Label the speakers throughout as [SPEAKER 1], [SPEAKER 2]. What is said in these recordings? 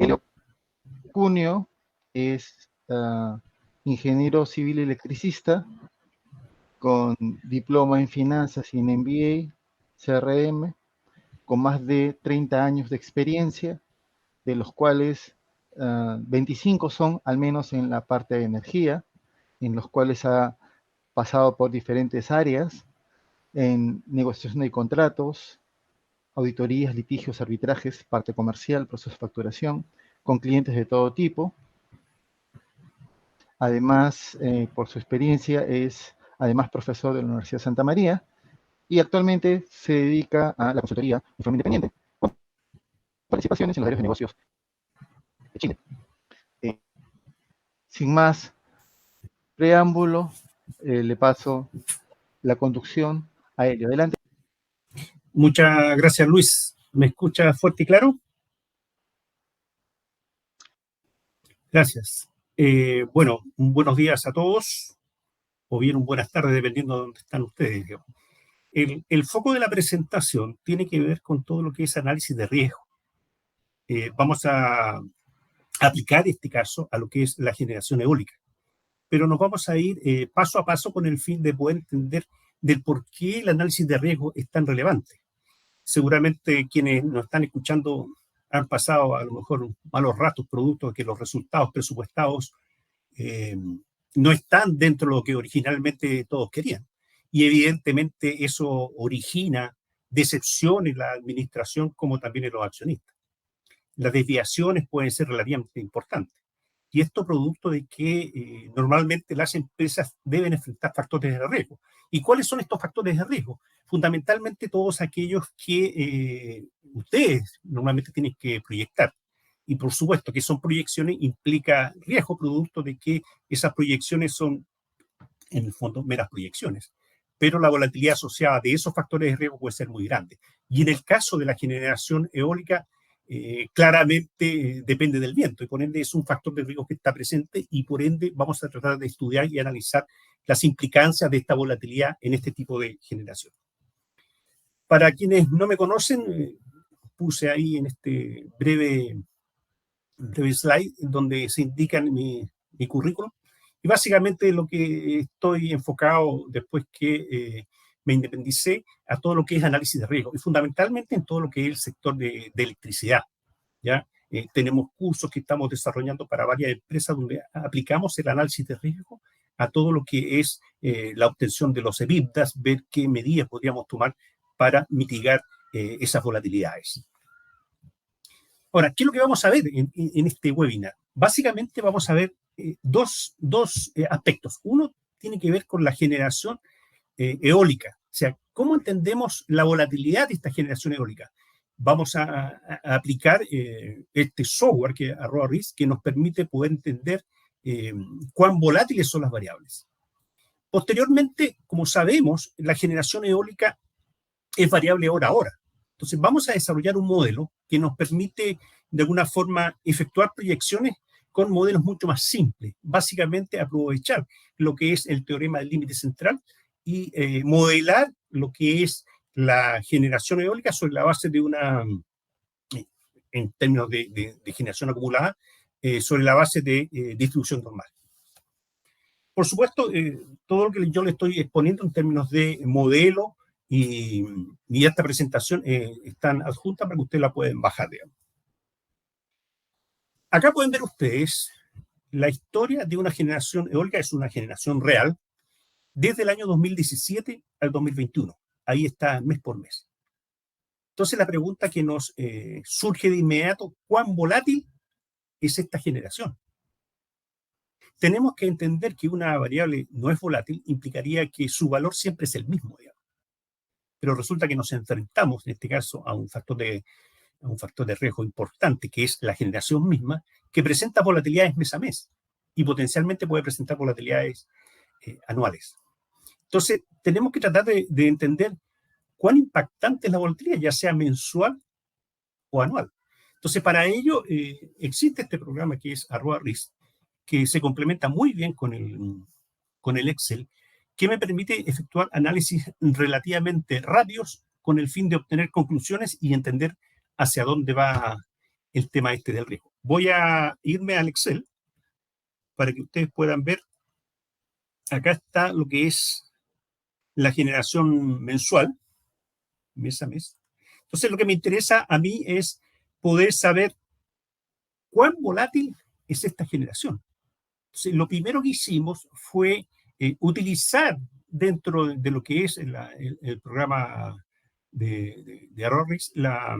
[SPEAKER 1] Helio Cunio es ingeniero civil electricista con diploma en finanzas y en MBA, CRM, con más de 30 años de experiencia, de los cuales 25 son al menos en la parte de energía, en los cuales ha pasado por diferentes áreas, en negociación de contratos, auditorías, litigios, arbitrajes, parte comercial, procesos de facturación, con clientes de todo tipo. Además, por su experiencia, es además profesor de la Universidad de Santa María y actualmente se dedica a la consultoría de forma independiente, con participaciones en los áreas de negocios de Chile. Sin más preámbulo, le paso la conducción a Helio. Adelante.
[SPEAKER 2] Muchas gracias, Luis. ¿Me escucha fuerte y claro? Gracias. Bueno, buenos días a todos, o bien buenas tardes, dependiendo de dónde están ustedes. El foco de la presentación tiene que ver con todo lo que es análisis de riesgo. Vamos a aplicar este caso a lo que es la generación eólica, pero nos vamos a ir paso a paso con el fin de poder entender del por qué el análisis de riesgo es tan relevante. Seguramente quienes nos están escuchando han pasado a lo mejor malos ratos producto de que los resultados presupuestados no están dentro de lo que originalmente todos querían. Y evidentemente eso origina decepción en la administración como también en los accionistas. Las desviaciones pueden ser relativamente importantes. Y esto producto de que normalmente las empresas deben enfrentar factores de riesgo. ¿Y cuáles son estos factores de riesgo? Fundamentalmente todos aquellos que ustedes normalmente tienen que proyectar. Y por supuesto que son proyecciones, implica riesgo producto de que esas proyecciones son, en el fondo, meras proyecciones. Pero la volatilidad asociada de esos factores de riesgo puede ser muy grande. Y en el caso de la generación eólica, claramente depende del viento y por ende es un factor de riesgo que está presente y por ende vamos a tratar de estudiar y analizar las implicancias de esta volatilidad en este tipo de generación. Para quienes no me conocen, puse ahí en este breve slide donde se indica mi currículum y básicamente lo que estoy enfocado después que me independicé a todo lo que es análisis de riesgo y fundamentalmente en todo lo que es el sector de electricidad. ¿Ya? Tenemos cursos que estamos desarrollando para varias empresas donde aplicamos el análisis de riesgo a todo lo que es la obtención de los EBITDAs, ver qué medidas podríamos tomar para mitigar esas volatilidades. Ahora, ¿qué es lo que vamos a ver en este webinar? Básicamente vamos a ver dos aspectos. Uno tiene que ver con la generación eólica, o sea, ¿cómo entendemos la volatilidad de esta generación eólica? Vamos a aplicar este software que arroba risk que nos permite poder entender cuán volátiles son las variables. Posteriormente, como sabemos, la generación eólica es variable hora a hora. Entonces, vamos a desarrollar un modelo que nos permite, de alguna forma, efectuar proyecciones con modelos mucho más simples. Básicamente, aprovechar lo que es el teorema del límite central y modelar lo que es la generación eólica sobre la base de una, en términos de generación acumulada, sobre la base de distribución normal. Por supuesto, todo lo que yo le estoy exponiendo en términos de modelo y esta presentación están adjuntas para que ustedes la pueden bajar, digamos. Acá pueden ver ustedes la historia de una generación eólica, es una generación real, desde el año 2017 al 2021. Ahí está mes por mes. Entonces la pregunta que nos surge de inmediato, ¿cuán volátil es esta generación? Tenemos que entender que una variable no es volátil, implicaría que su valor siempre es el mismo, digamos. Pero resulta que nos enfrentamos, en este caso, a un factor de riesgo importante, que es la generación misma, que presenta volatilidades mes a mes y potencialmente puede presentar volatilidades anuales. Entonces, tenemos que tratar de entender cuán impactante es la volatilidad, ya sea mensual o anual. Entonces, para ello existe este programa que es @risk, que se complementa muy bien con el Excel, que me permite efectuar análisis relativamente rápidos con el fin de obtener conclusiones y entender hacia dónde va el tema este del riesgo. Voy a irme al Excel para que ustedes puedan ver. Acá está lo que es la generación mensual, mes a mes. Entonces, lo que me interesa a mí es poder saber cuán volátil es esta generación. Entonces, lo primero que hicimos fue utilizar dentro de lo que es el programa de Arroris la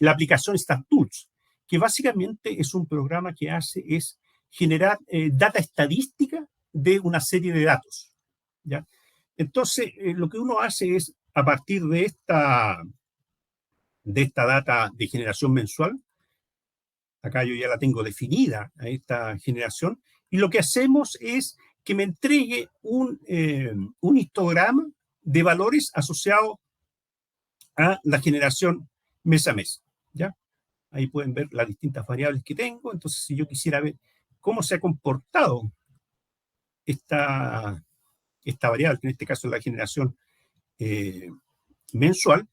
[SPEAKER 2] aplicación StatTools, que básicamente es un programa que hace es generar data estadística de una serie de datos, ¿ya? Entonces, lo que uno hace es, a partir de esta data de generación mensual, acá yo ya la tengo definida, a esta generación, y lo que hacemos es que me entregue un histograma de valores asociados a la generación mes a mes, ¿ya? Ahí pueden ver las distintas variables que tengo. Entonces, si yo quisiera ver cómo se ha comportado esta variable, que en este caso es la generación mensual,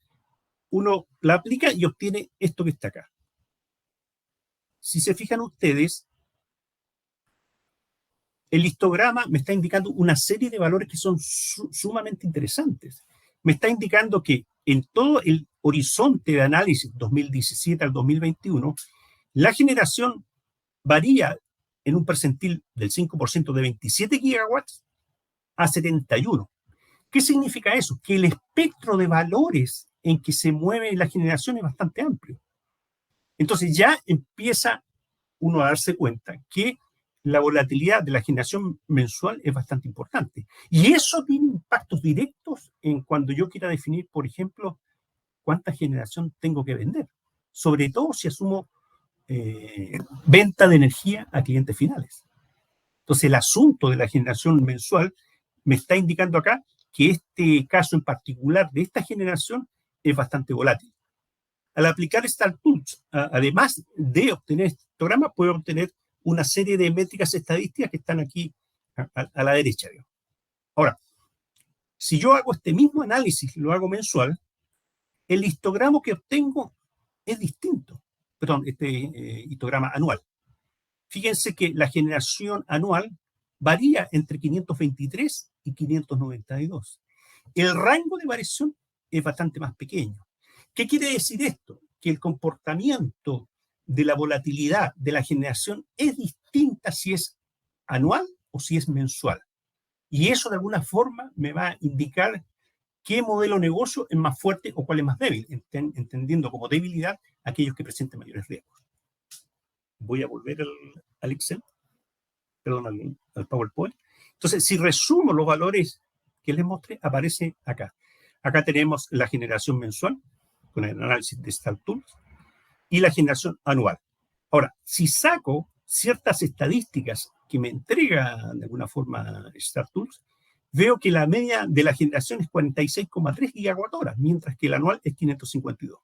[SPEAKER 2] uno la aplica y obtiene esto que está acá. Si se fijan ustedes, el histograma me está indicando una serie de valores que son sumamente interesantes. Me está indicando que en todo el horizonte de análisis 2017 al 2021, la generación varía en un percentil del 5% de 27 gigawatts a 71. ¿Qué significa eso? Que el espectro de valores en que se mueve la generación es bastante amplio. Entonces ya empieza uno a darse cuenta que la volatilidad de la generación mensual es bastante importante. Y eso tiene impactos directos en cuando yo quiera definir, por ejemplo, cuánta generación tengo que vender. Sobre todo si asumo venta de energía a clientes finales. Entonces, el asunto de la generación mensual me está indicando acá que este caso en particular de esta generación es bastante volátil. Al aplicar StatTools, además de obtener este histograma, puedo obtener una serie de métricas estadísticas que están aquí a la derecha. Ahora, si yo hago este mismo análisis, lo hago mensual, el histograma que obtengo es distinto. Perdón, este histograma anual. Fíjense que la generación anual varía entre 523 y 592. El rango de variación es bastante más pequeño. ¿Qué quiere decir esto? Que el comportamiento de la volatilidad de la generación es distinta si es anual o si es mensual. Y eso de alguna forma me va a indicar qué modelo de negocio es más fuerte o cuál es más débil, entendiendo como debilidad aquellos que presenten mayores riesgos. Voy a volver al Excel, perdón, al PowerPoint. Entonces, si resumo los valores que les mostré, aparece acá. Acá tenemos la generación mensual, con el análisis de StatTools, y la generación anual. Ahora, si saco ciertas estadísticas que me entrega de alguna forma StatTools, veo que la media de la generación es 46,3 gigawatt-horas, mientras que el anual es 552.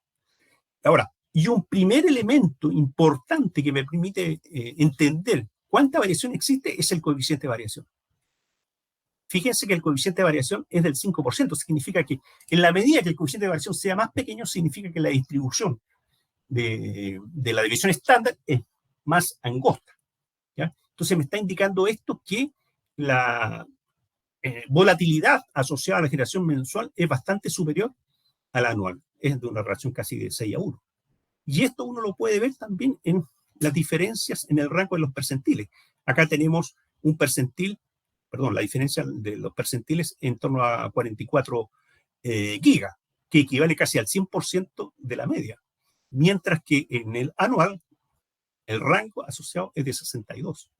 [SPEAKER 2] Ahora, y un primer elemento importante que me permite entender cuánta variación existe es el coeficiente de variación. Fíjense que el coeficiente de variación es del 5%, significa que en la medida que el coeficiente de variación sea más pequeño, significa que la distribución de la división estándar es más angosta, ¿ya? Entonces me está indicando esto que la volatilidad asociada a la generación mensual es bastante superior a la anual. Es de una relación casi de 6:1. Y esto uno lo puede ver también en las diferencias en el rango de los percentiles. Acá tenemos un percentil, perdón, la diferencia de los percentiles en torno a 44 gigas, que equivale casi al 100% de la media. Mientras que en el anual, el rango asociado es de 62,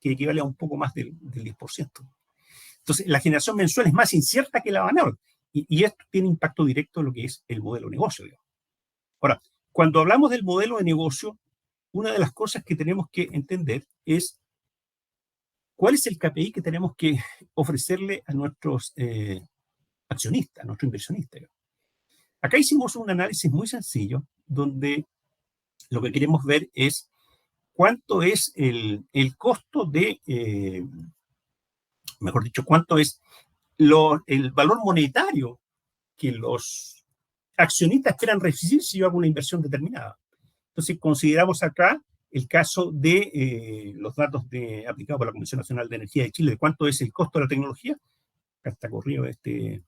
[SPEAKER 2] que equivale a un poco más del 10%. Entonces, la generación mensual es más incierta que la anual. Y esto tiene impacto directo en lo que es el modelo de negocio, digamos. Ahora, cuando hablamos del modelo de negocio, una de las cosas que tenemos que entender es cuál es el KPI que tenemos que ofrecerle a nuestros accionistas, a nuestros inversionistas. Acá hicimos un análisis muy sencillo, donde lo que queremos ver es cuánto es el costo de, mejor dicho, cuánto es el valor monetario que los accionistas esperan recibir si yo hago una inversión determinada. Entonces, consideramos acá el caso de los datos aplicados por la Comisión Nacional de Energía de Chile, de cuánto es el costo de la tecnología. Acá está corrido este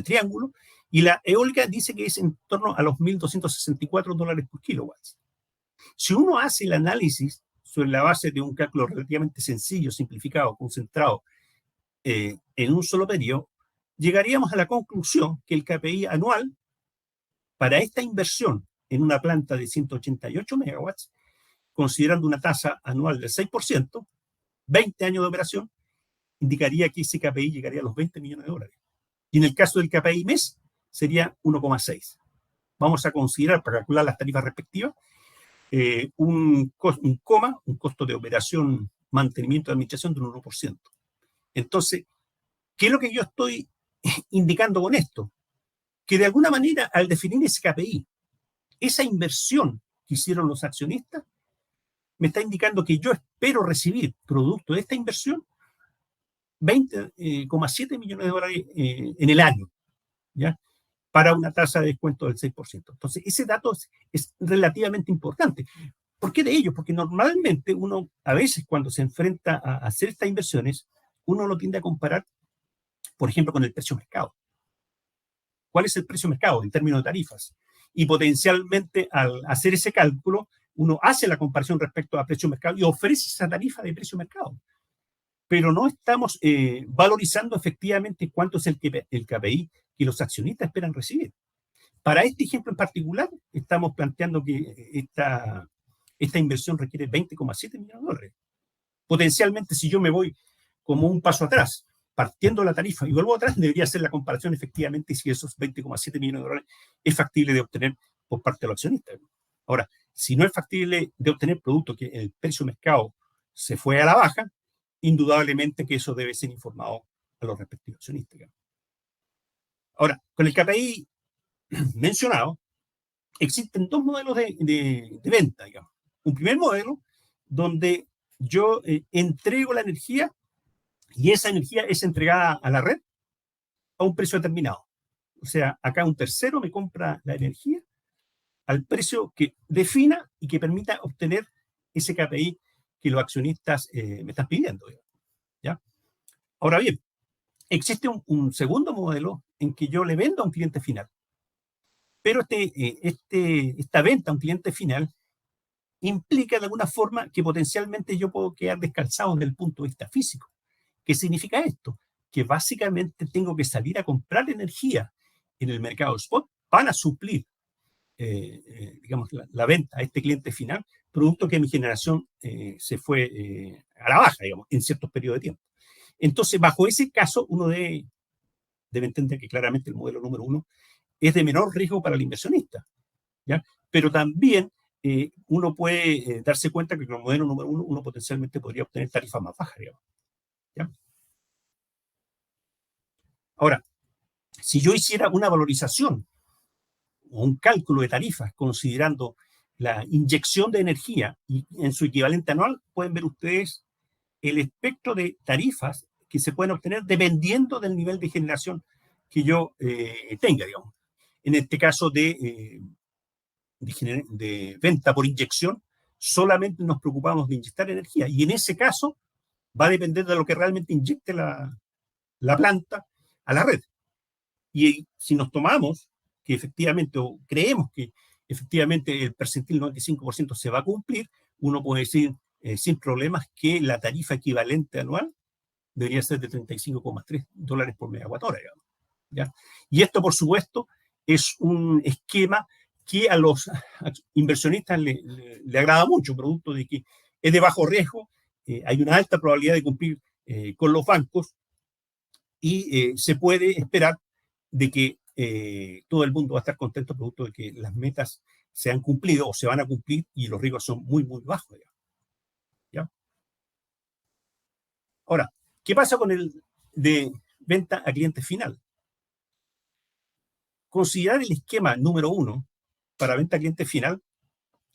[SPEAKER 2] triángulo, y la eólica dice que es en torno a los $1.264 por kilowatts. Si uno hace el análisis sobre la base de un cálculo relativamente sencillo, simplificado, concentrado en un solo periodo, llegaríamos a la conclusión que el KPI anual para esta inversión en una planta de 188 megawatts, considerando una tasa anual del 6%, 20 años de operación, indicaría que ese KPI llegaría a los $20 millones. Y en el caso del KPI mes, sería 1,6. Vamos a considerar, para calcular las tarifas respectivas, un costo de operación, mantenimiento de administración de un 1%. Entonces, ¿qué es lo que yo estoy indicando con esto? Que de alguna manera, al definir ese KPI, esa inversión que hicieron los accionistas, me está indicando que yo espero recibir, producto de esta inversión, $20,7 millones en el año, ¿ya? Para una tasa de descuento del 6%. Entonces, ese dato es relativamente importante. ¿Por qué de ello? Porque normalmente uno, a veces, cuando se enfrenta a hacer estas inversiones, uno lo tiende a comparar, por ejemplo, con el precio mercado. ¿Cuál es el precio mercado en términos de tarifas? Y potencialmente, al hacer ese cálculo, uno hace la comparación respecto a precio mercado y ofrece esa tarifa de precio mercado. Pero no estamos valorizando efectivamente cuánto es el KPI que los accionistas esperan recibir. Para este ejemplo en particular, estamos planteando que esta inversión requiere $20,7 millones. Potencialmente, si yo me voy como un paso atrás, partiendo la tarifa y vuelvo atrás, debería hacer la comparación efectivamente si esos $20,7 millones es factible de obtener por parte de los accionistas. Ahora, si no es factible de obtener producto que el precio mercado se fue a la baja, indudablemente que eso debe ser informado a los respectivos accionistas. Ahora, con el KPI mencionado, existen dos modelos de venta, digamos. Un primer modelo donde yo entrego la energía y esa energía es entregada a la red a un precio determinado. O sea, acá un tercero me compra la energía al precio que defina y que permita obtener ese KPI que los accionistas me están pidiendo, ¿ya? Ahora bien, existe un segundo modelo en que yo le vendo a un cliente final. Pero esta venta a un cliente final implica de alguna forma que potencialmente yo puedo quedar descalzado desde el punto de vista físico. ¿Qué significa esto? Que básicamente tengo que salir a comprar energía en el mercado spot para suplir digamos, la venta a este cliente final, producto que mi generación se fue a la baja, digamos, en ciertos periodos de tiempo. Entonces, bajo ese caso, uno debe entender que claramente el modelo número uno es de menor riesgo para el inversionista, ¿ya? Pero también uno puede darse cuenta que con el modelo número uno potencialmente podría obtener tarifas más bajas, digamos, ¿ya? Ahora, si yo hiciera una valorización o un cálculo de tarifas considerando la inyección de energía y en su equivalente anual, pueden ver ustedes el espectro de tarifas que se pueden obtener dependiendo del nivel de generación que yo tenga, digamos. En este caso de venta por inyección, solamente nos preocupamos de inyectar energía. Y en ese caso va a depender de lo que realmente inyecte la planta a la red. Y si nos tomamos que efectivamente, o creemos que efectivamente el percentil 95% se va a cumplir, uno puede decir sin problemas que la tarifa equivalente anual debería ser de $35,3 por megawatt hora, digamos, ¿ya? Y esto, por supuesto, es un esquema que a los inversionistas le agrada mucho, producto de que es de bajo riesgo, hay una alta probabilidad de cumplir con los bancos y se puede esperar de que todo el mundo va a estar contento producto de que las metas se han cumplido o se van a cumplir y los riesgos son muy, muy bajos, ¿ya? Ahora, ¿qué pasa con el de venta a cliente final? Considerar el esquema número uno para venta a cliente final,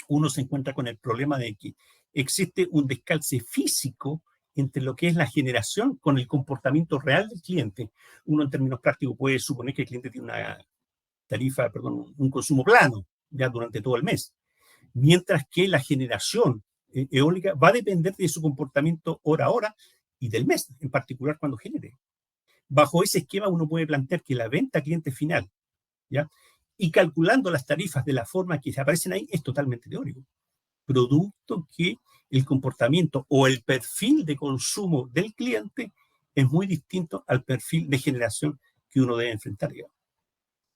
[SPEAKER 2] uno se encuentra con el problema de que existe un descalce físico entre lo que es la generación con el comportamiento real del cliente. Uno, en términos prácticos, puede suponer que el cliente tiene una un consumo plano ya durante todo el mes, mientras que la generación eólica va a depender de su comportamiento hora a hora y del mes, en particular cuando genere. Bajo ese esquema uno puede plantear que la venta a cliente final, ¿ya? Y calculando las tarifas de la forma que se aparecen ahí, es totalmente teórico. Producto que el comportamiento o el perfil de consumo del cliente es muy distinto al perfil de generación que uno debe enfrentar, digamos.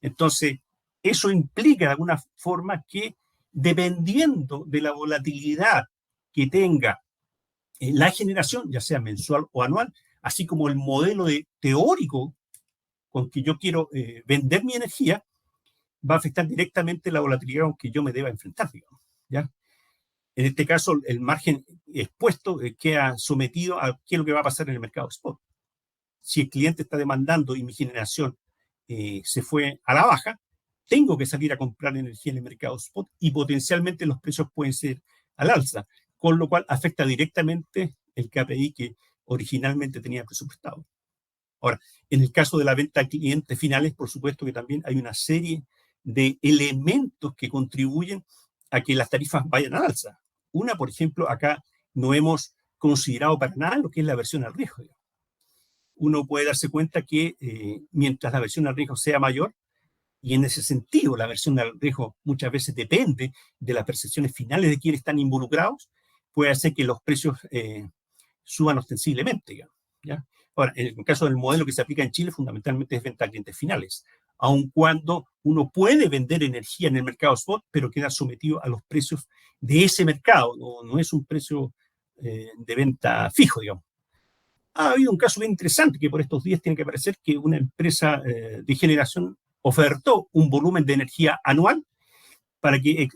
[SPEAKER 2] Entonces, eso implica de alguna forma que dependiendo de la volatilidad que tenga la generación, ya sea mensual o anual, así como el modelo teórico con que yo quiero vender mi energía, va a afectar directamente la volatilidad con que yo me deba enfrentar, digamos, ¿ya? En este caso, el margen expuesto queda sometido a qué es lo que va a pasar en el mercado spot. Si el cliente está demandando y mi generación se fue a la baja, tengo que salir a comprar energía en el mercado spot y potencialmente los precios pueden ser al alza, con lo cual afecta directamente el KPI que originalmente tenía presupuestado. Ahora, en el caso de la venta a clientes finales, por supuesto que también hay una serie de elementos que contribuyen a que las tarifas vayan al alza. Una, por ejemplo, acá no hemos considerado para nada lo que es la aversión al riesgo. Uno puede darse cuenta que mientras la aversión al riesgo sea mayor, y en ese sentido la aversión al riesgo muchas veces depende de las percepciones finales de quienes están involucrados, puede hacer que los precios suban ostensiblemente, digamos, ¿ya? Ahora, en el caso del modelo que se aplica en Chile, fundamentalmente es venta a clientes finales, aun cuando uno puede vender energía en el mercado spot, pero queda sometido a los precios de ese mercado, no es un precio de venta fijo, digamos. Ha habido un caso bien interesante que por estos días tiene que parecer que una empresa de generación ofertó un volumen de energía anual para que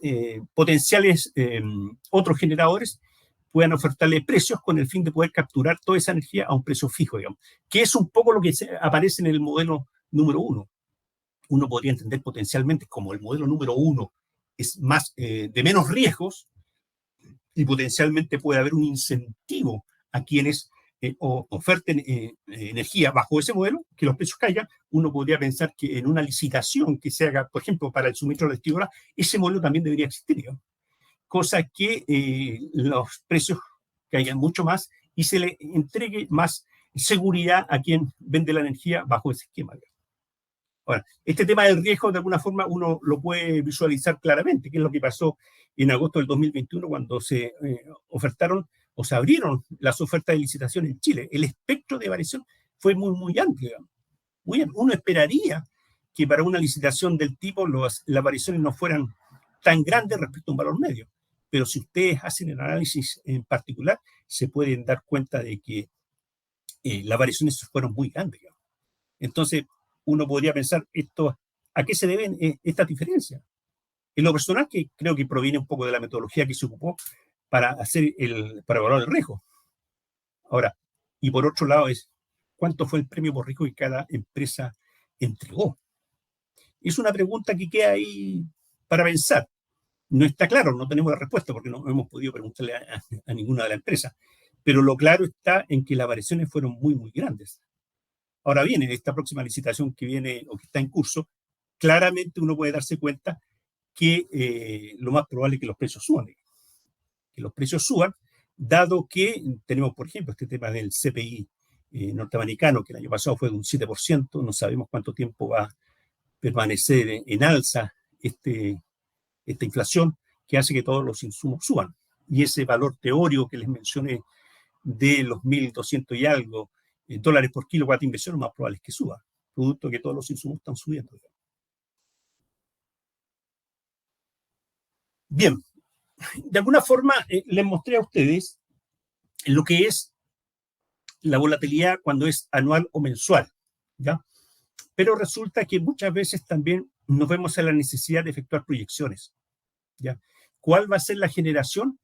[SPEAKER 2] potenciales otros generadores puedan ofertarle precios con el fin de poder capturar toda esa energía a un precio fijo, digamos, que es un poco lo que aparece en el modelo número 1. Uno podría entender potencialmente como el modelo número 1 es más de menos riesgos y potencialmente puede haber un incentivo a quienes oferten energía bajo ese modelo, que los precios caigan. Uno podría pensar que en una licitación que se haga, por ejemplo, para el suministro de electricidad, ese modelo también debería existir, ¿no? Cosa que los precios caigan mucho más y se le entregue más seguridad a quien vende la energía bajo ese esquema. Ahora, este tema del riesgo, de alguna forma, uno lo puede visualizar claramente, que es lo que pasó en agosto del 2021 cuando se ofertaron o se abrieron las ofertas de licitación en Chile. El espectro de variación fue muy, muy amplio. Muy amplio. Uno esperaría que para una licitación del tipo las variaciones no fueran tan grandes respecto a un valor medio. Pero si ustedes hacen el análisis en particular, se pueden dar cuenta de que las variaciones fueron muy grandes. Entonces, uno podría pensar ¿a qué se deben estas diferencias? En lo personal, que creo que proviene un poco de la metodología que se ocupó para evaluar el riesgo. Ahora, y por otro lado es, ¿cuánto fue el premio por riesgo que cada empresa entregó? Es una pregunta que queda ahí para pensar. No está claro, no tenemos la respuesta porque no hemos podido preguntarle a ninguna de las empresas. Pero lo claro está en que las variaciones fueron muy, muy grandes. Ahora bien, en esta próxima licitación que viene o que está en curso, claramente uno puede darse cuenta que lo más probable es que los precios suban. Que los precios suban, dado que tenemos, por ejemplo, este tema del CPI norteamericano, que el año pasado fue de un 7%, no sabemos cuánto tiempo va a permanecer en alza esta inflación, que hace que todos los insumos suban. Y ese valor teórico que les mencioné de los 1.200 y algo dólares por kilowatt de inversión, lo más probable es que suba, producto que todos los insumos están subiendo. Bien, de alguna forma les mostré a ustedes lo que es la volatilidad cuando es anual o mensual, ¿ya? Pero resulta que muchas veces también nos vemos a la necesidad de efectuar proyecciones, ¿ya? ¿Cuál va a ser la generación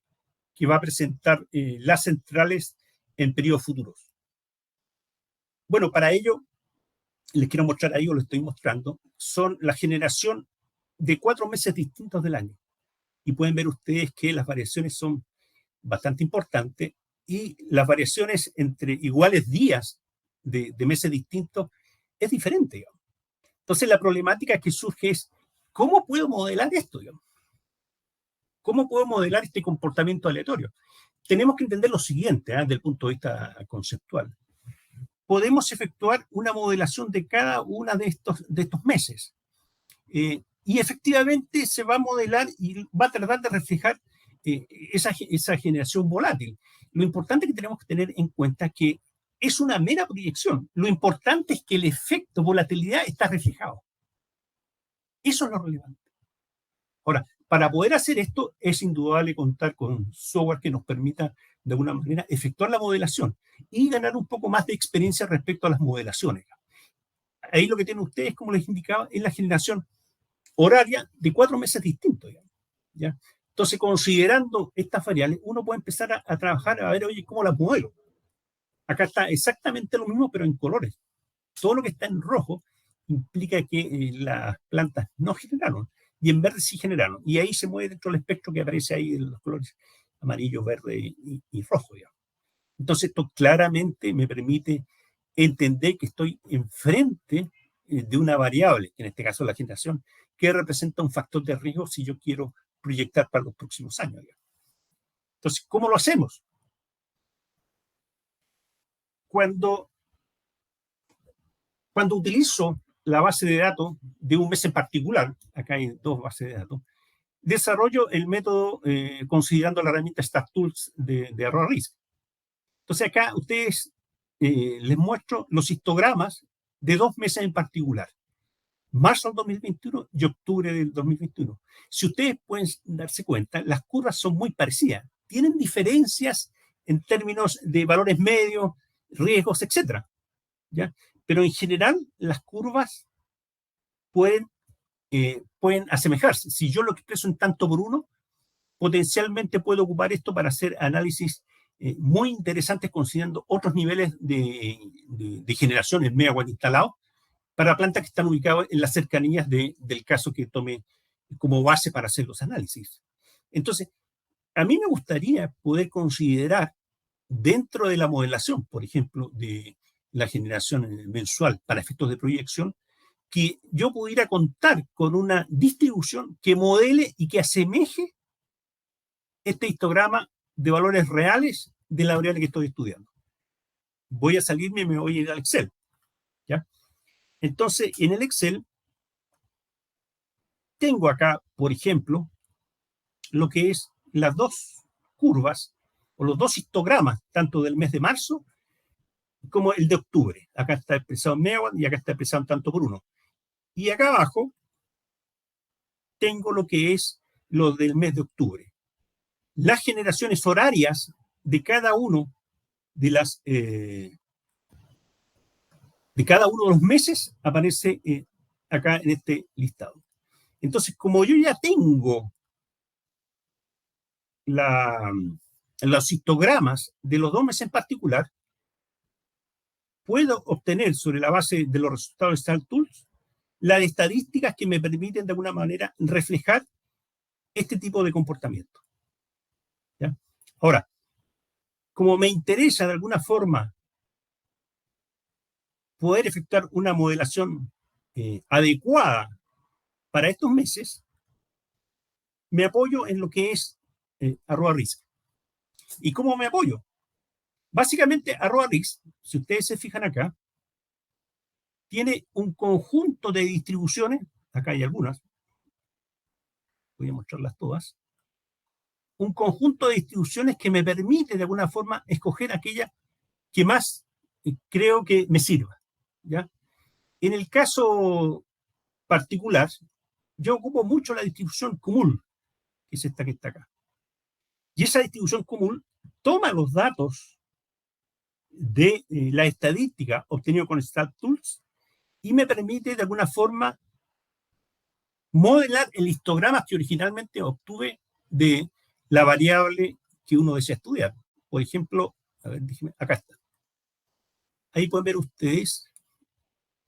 [SPEAKER 2] que va a presentar las centrales en periodos futuros? Bueno, para ello, les quiero mostrar ahí, o lo estoy mostrando, son la generación de 4 meses distintos del año. Y pueden ver ustedes que las variaciones son bastante importantes y las variaciones entre iguales días de meses distintos es diferente, digamos. Entonces, la problemática que surge es, ¿cómo puedo modelar esto, digamos? ¿Cómo puedo modelar este comportamiento aleatorio? Tenemos que entender lo siguiente, desde el punto de vista conceptual. Podemos efectuar una modelación de cada uno de estos meses. Y efectivamente se va a modelar y va a tratar de reflejar esa generación volátil. Lo importante que tenemos que tener en cuenta es que es una mera proyección. Lo importante es que el efecto volatilidad está reflejado. Eso es lo relevante. Ahora, para poder hacer esto es indudable contar con software que nos permita de alguna manera efectuar la modelación y ganar un poco más de experiencia respecto a las modelaciones. Ahí lo que tienen ustedes, como les indicaba, es la generación horaria de 4 meses distintos. ¿Ya? Entonces, considerando estas variables, uno puede empezar a trabajar, a ver, oye, ¿cómo las modelo? Acá está exactamente lo mismo, pero en colores. Todo lo que está en rojo implica que las plantas no generaron, y en verde sí generaron. Y ahí se mueve dentro del espectro que aparece ahí en los colores amarillo, verde y rojo. ¿Ya? Entonces, esto claramente me permite entender que estoy enfrente de una variable, que en este caso es la generación, que representa un factor de riesgo si yo quiero proyectar para los próximos años. ¿Ya? Entonces, ¿cómo lo hacemos? Cuando utilizo la base de datos de un mes en particular, acá hay 2 bases de datos, desarrollo el método considerando la herramienta StatTools de Arroba Risk. Entonces acá ustedes les muestro los histogramas de 2 meses en particular, marzo del 2021 y octubre del 2021. Si ustedes pueden darse cuenta, las curvas son muy parecidas, tienen diferencias en términos de valores medios, riesgos, etcétera, ¿ya? Pero en general las curvas pueden asemejarse. Si yo lo expreso en tanto por uno, potencialmente puedo ocupar esto para hacer análisis muy interesantes considerando otros niveles de generación en megawatt instalado para plantas que están ubicadas en las cercanías del caso que tome como base para hacer los análisis. Entonces, a mí me gustaría poder considerar dentro de la modelación, por ejemplo, de la generación mensual para efectos de proyección, que yo pudiera contar con una distribución que modele y que asemeje este histograma de valores reales de la variable que estoy estudiando. Voy a salirme y me voy a ir al Excel. ¿Ya? Entonces, en el Excel, tengo acá, por ejemplo, lo que es las 2 curvas o los 2 histogramas, tanto del mes de marzo como el de octubre. Acá está expresado en megawatt y acá está expresado en tanto por uno. Y acá abajo tengo lo que es lo del mes de octubre. Las generaciones horarias de cada uno de cada uno de los meses aparece acá en este listado. Entonces, como yo ya tengo los histogramas de los 2 meses en particular, puedo obtener sobre la base de los resultados de StatTools las estadísticas que me permiten de alguna manera reflejar este tipo de comportamiento. ¿Ya? Ahora, como me interesa de alguna forma poder efectuar una modelación adecuada para estos meses, me apoyo en lo que es Arroba Risk. ¿Y cómo me apoyo? Básicamente, Arroba Risk, si ustedes se fijan acá, tiene un conjunto de distribuciones, acá hay algunas, voy a mostrarlas todas, un conjunto de distribuciones que me permite de alguna forma escoger aquella que más creo que me sirva. ¿Ya? En el caso particular, yo ocupo mucho la distribución Cumul, que es esta que está acá. Y esa distribución Cumul toma los datos de la estadística obtenida con StatTools y me permite de alguna forma modelar el histograma que originalmente obtuve de la variable que uno desea estudiar. Por ejemplo, a ver, déjenme, acá está. Ahí pueden ver ustedes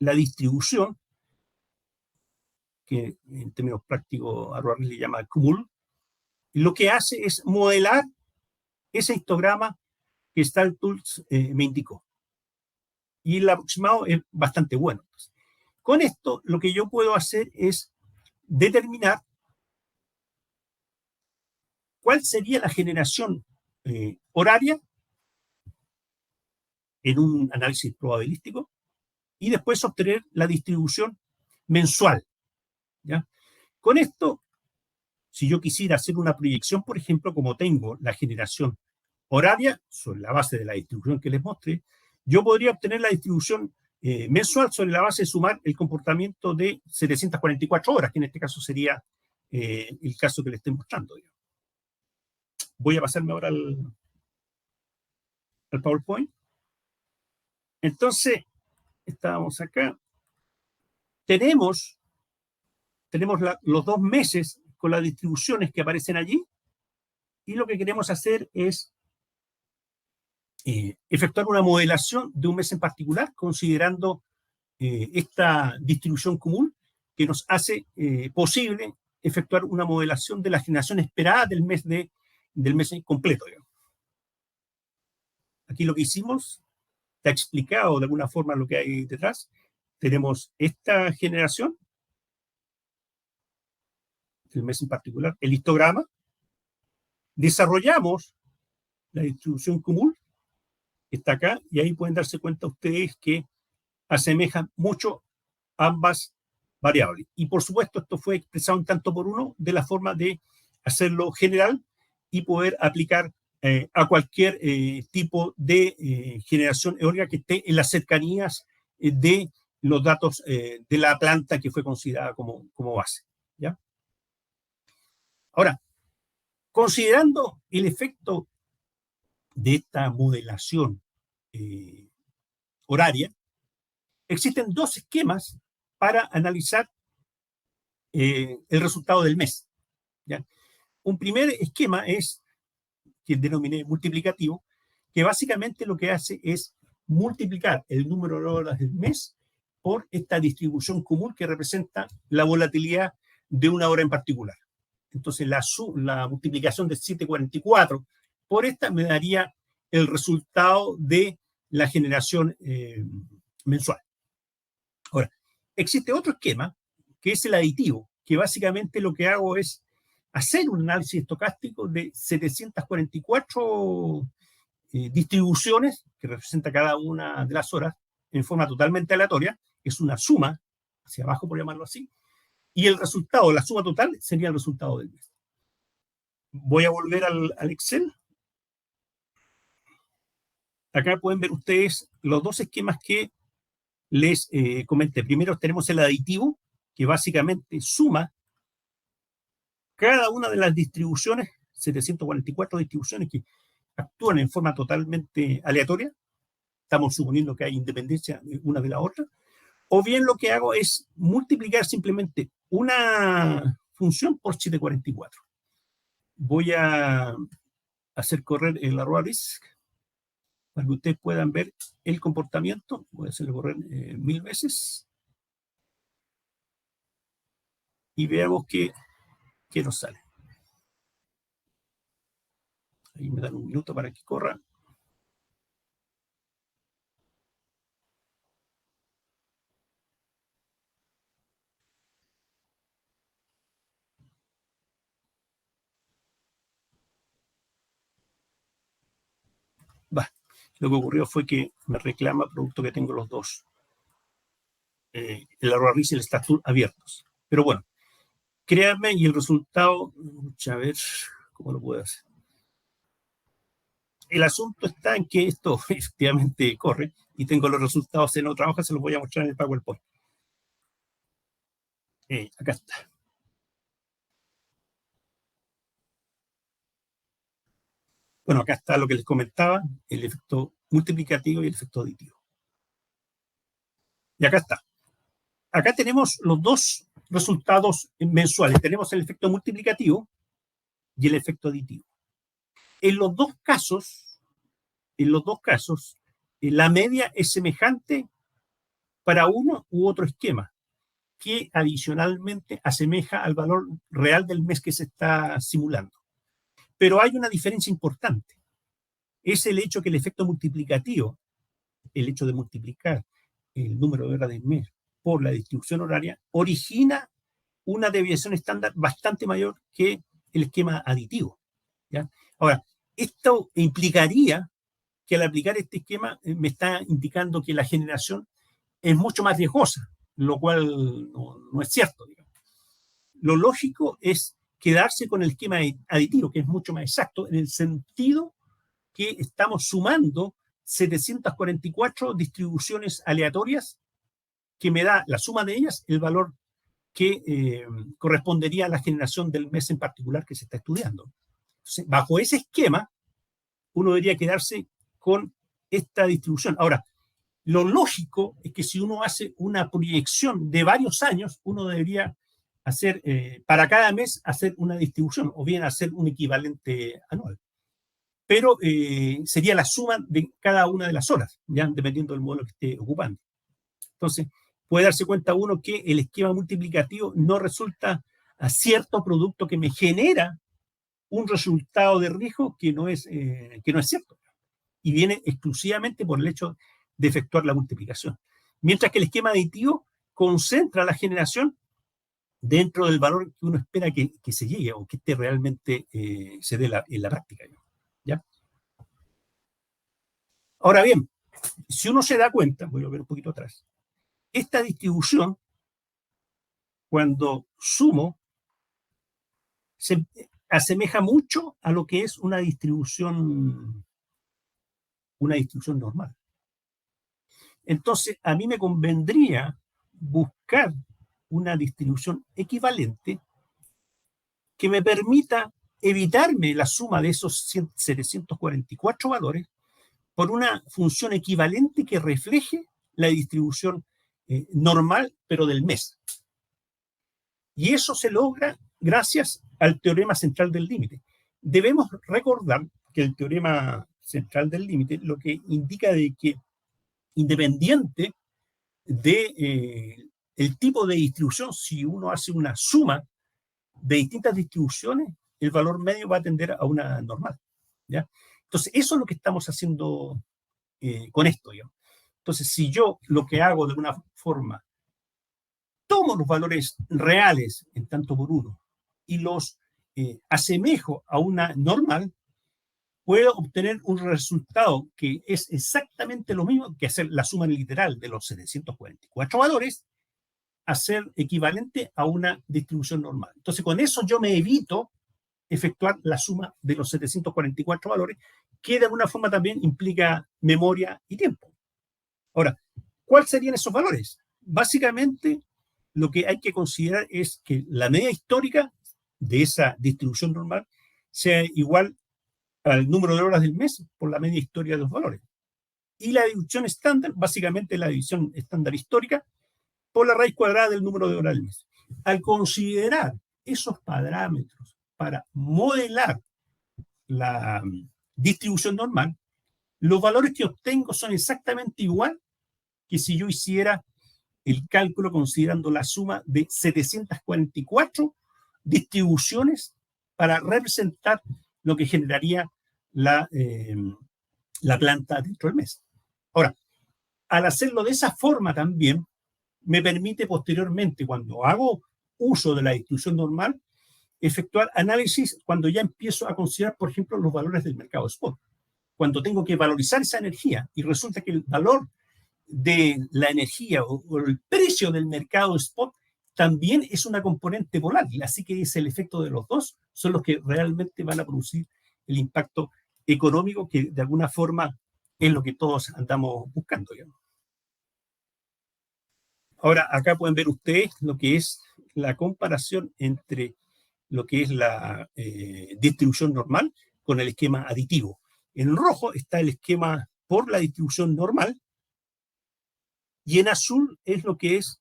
[SPEAKER 2] la distribución, que en términos prácticos Arroba le llama Cumul. Lo que hace es modelar ese histograma que StatTools me indicó. Y el aproximado es bastante bueno. Con esto, lo que yo puedo hacer es determinar cuál sería la generación horaria en un análisis probabilístico y después obtener la distribución mensual, ¿ya? Con esto, si yo quisiera hacer una proyección, por ejemplo, como tengo la generación horaria sobre la base de la distribución que les mostré, yo podría obtener la distribución mensual sobre la base de sumar el comportamiento de 744 horas, que en este caso sería el caso que les estoy mostrando. Voy a pasarme ahora al PowerPoint. Entonces, estábamos acá. Tenemos los 2 meses con las distribuciones que aparecen allí y lo que queremos hacer es efectuar una modelación de un mes en particular considerando esta distribución común que nos hace posible efectuar una modelación de la generación esperada del mes completo. Digamos. Aquí lo que hicimos está explicado de alguna forma lo que hay detrás. Tenemos esta generación del mes en particular, el histograma, desarrollamos la distribución común, que está acá, y ahí pueden darse cuenta ustedes que asemejan mucho ambas variables. Y por supuesto, esto fue expresado en tanto por uno de la forma de hacerlo general y poder aplicar a cualquier tipo de generación eólica que esté en las cercanías de los datos de la planta que fue considerada como base. ¿Ya? Ahora, considerando el efecto de esta modelación horaria, existen 2 esquemas para analizar el resultado del mes. ¿Ya? Un primer esquema es, que denominé multiplicativo, que básicamente lo que hace es multiplicar el número de horas del mes por esta distribución común que representa la volatilidad de una hora en particular. Entonces, la multiplicación de 744 por esta me daría el resultado de la generación mensual. Ahora, existe otro esquema, que es el aditivo, que básicamente lo que hago es hacer un análisis estocástico de 744 distribuciones, que representa cada una de las horas, en forma totalmente aleatoria, es una suma, hacia abajo por llamarlo así, y el resultado, la suma total, sería el resultado del mes. Voy a volver al Excel. Acá pueden ver ustedes los 2 esquemas que les comenté. Primero tenemos el aditivo, que básicamente suma cada una de las distribuciones, 744 distribuciones que actúan en forma totalmente aleatoria. Estamos suponiendo que hay independencia de una de la otra. O bien lo que hago es multiplicar simplemente una función por 744. Voy a hacer correr el @risk para que ustedes puedan ver el comportamiento. Voy a hacerlo correr 1000 veces. Y veamos qué nos sale. Ahí me dan un minuto para que corra. Va. Lo que ocurrió fue que me reclama producto que tengo los dos, el @risk y el StatTool abiertos. Pero bueno, créanme y el resultado, a ver cómo lo puedo hacer. El asunto está en que esto efectivamente corre y tengo los resultados en otra hoja, se los voy a mostrar en el PowerPoint. Acá está. Bueno, acá está lo que les comentaba, el efecto multiplicativo y el efecto aditivo. Y acá está. Acá tenemos los 2 resultados mensuales. Tenemos el efecto multiplicativo y el efecto aditivo. En los dos casos, la media es semejante para uno u otro esquema, que adicionalmente asemeja al valor real del mes que se está simulando. Pero hay una diferencia importante. Es el hecho que el efecto multiplicativo, el hecho de multiplicar el número de horas del mes por la distribución horaria, origina una desviación estándar bastante mayor que el esquema aditivo. ¿ya? Ahora, esto implicaría que al aplicar este esquema me está indicando que la generación es mucho más riesgosa, lo cual no es cierto, digamos. Lo lógico es quedarse con el esquema aditivo, que es mucho más exacto, en el sentido que estamos sumando 744 distribuciones aleatorias que me da la suma de ellas el valor que correspondería a la generación del mes en particular que se está estudiando. Entonces, bajo ese esquema, uno debería quedarse con esta distribución. Ahora, lo lógico es que si uno hace una proyección de varios años, uno debería hacer, para cada mes, hacer una distribución o bien hacer un equivalente anual. Pero sería la suma de cada una de las horas, ya dependiendo del modelo que esté ocupando. Entonces, puede darse cuenta uno que el esquema multiplicativo no resulta a cierto producto que me genera un resultado de riesgo que no es cierto. Y viene exclusivamente por el hecho de efectuar la multiplicación. Mientras que el esquema aditivo concentra la generación dentro del valor que uno espera que se llegue o que realmente se dé en la práctica. ¿Ya? Ahora bien, si uno se da cuenta, voy a ver un poquito atrás, esta distribución, cuando sumo, se asemeja mucho a lo que es una distribución normal. Entonces, a mí me convendría buscar una distribución equivalente que me permita evitarme la suma de esos 744 valores por una función equivalente que refleje la distribución normal, pero del mes. Y eso se logra gracias al teorema central del límite. Debemos recordar que el teorema central del límite lo que indica de que independiente de el tipo de distribución, si uno hace una suma de distintas distribuciones, el valor medio va a tender a una normal, ¿ya? Entonces, eso es lo que estamos haciendo con esto, digamos. Entonces, si yo lo que hago de una forma, tomo los valores reales en tanto por uno y los asemejo a una normal, puedo obtener un resultado que es exactamente lo mismo que hacer la suma literal de los 744 valores, a ser equivalente a una distribución normal. Entonces, con eso yo me evito efectuar la suma de los 744 valores, que de alguna forma también implica memoria y tiempo. Ahora, ¿cuáles serían esos valores? Básicamente, lo que hay que considerar es que la media histórica de esa distribución normal sea igual al número de horas del mes por la media histórica de los valores. Y la división estándar, básicamente la división estándar histórica, por la raíz cuadrada del número de horas del mes. Al considerar esos parámetros para modelar la distribución normal, los valores que obtengo son exactamente igual que si yo hiciera el cálculo considerando la suma de 744 distribuciones para representar lo que generaría la planta dentro del mes. Ahora, al hacerlo de esa forma también, me permite posteriormente, cuando hago uso de la distribución normal, efectuar análisis cuando ya empiezo a considerar, por ejemplo, los valores del mercado spot. Cuando tengo que valorizar esa energía y resulta que el valor de la energía o el precio del mercado spot también es una componente volátil, así que es el efecto de los dos, son los que realmente van a producir el impacto económico que de alguna forma es lo que todos andamos buscando, digamos. Ahora, acá pueden ver ustedes lo que es la comparación entre lo que es la distribución normal con el esquema aditivo. En rojo está el esquema por la distribución normal y en azul es lo que es